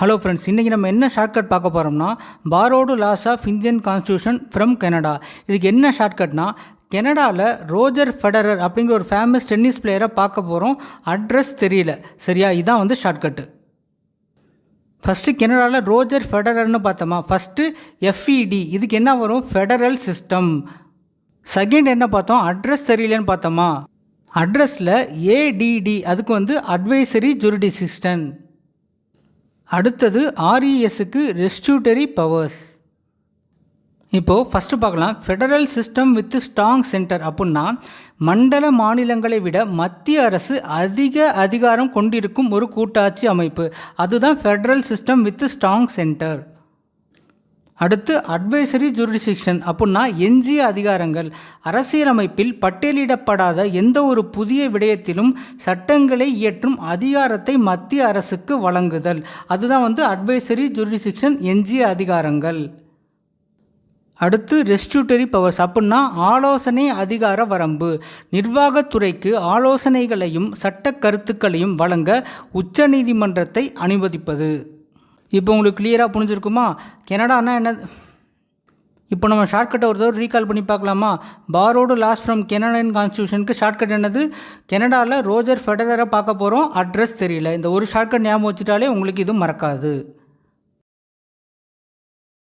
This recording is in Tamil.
ஹலோ ஃப்ரெண்ட்ஸ், இன்றைக்கி நம்ம என்ன ஷார்ட்கட் பார்க்க போகிறோம்னா borrowed laws of Indian constitution from Canada. இதுக்கு என்ன ஷார்ட்கட்னா, கனடாவில் ரோஜர் ஃபெடரர் அப்படிங்கிற ஒரு ஃபேமஸ் டென்னிஸ் பிளேயரை பார்க்க போகிறோம். அட்ரஸ் தெரியல, சரியா? இதான் வந்து ஷார்ட்கட்டு. ஃபஸ்ட்டு கனடாவில் ரோஜர் ஃபெடரர்னு பார்த்தோமா, ஃபஸ்ட்டு எஃப்இடி, இதுக்கு என்ன வரும்? Federal system. செகண்ட் என்ன பார்த்தோம்? அட்ரஸ் தெரியலன்னு பார்த்தோமா, அட்ரஸில் ஏடிடி, அதுக்கு வந்து அட்வைசரி ஜூரிடிக்ஷன். அடுத்தது ஆர்இஎஸ்க்கு ரெஸ்டியூட்டரி பவர்ஸ். இப்போது ஃபஸ்ட்டு பார்க்கலாம். Federal system with strong centre அப்படின்னா மண்டல மாநிலங்களை விட மத்திய அரசு அதிக அதிகாரம் கொண்டிருக்கும் ஒரு கூட்டாட்சி அமைப்பு. அதுதான் federal system with strong centre. அடுத்து அட்வைசரி ஜூரிடிக்ஷன் அப்படின்னா எஞ்சிய அதிகாரங்கள். அரசியலமைப்பில் பட்டியலிடப்படாத எந்த ஒரு புதிய விடயத்திலும் சட்டங்களை இயற்றும் அதிகாரத்தை மத்திய அரசுக்கு வழங்குதல். அதுதான் வந்து அட்வைசரி ஜூரிடிக்ஷன், எஞ்சிய அதிகாரங்கள். அடுத்து ரெஸ்டியூட்டரி பவர்ஸ் அப்படின்னா ஆலோசனை அதிகார வரம்பு. நிர்வாகத்துறைக்கு ஆலோசனைகளையும் சட்ட கருத்துக்களையும் வழங்க உச்சநீதிமன்றத்தை அனுமதிப்பது. இப்போ உங்களுக்கு கிளியராக புரிஞ்சிருக்குமா? கனடானா என்ன? இப்போ நம்ம ஷார்ட்கட்டை ஒரு தடவை ரீகால் பண்ணி பார்க்கலாமா? பாரோடு லாஸ் ஃப்ரம் கனடியன் கான்ஸ்டியூஷனுக்கு ஷார்ட்கட் என்னது? கனடாவில் ரோஜர் ஃபெடரரை பார்க்க போகிறோம், அட்ரஸ் தெரியல. இந்த ஒரு ஷார்ட்கட் ஞாபகம் வச்சுட்டாலே உங்களுக்கு இது மறக்காது.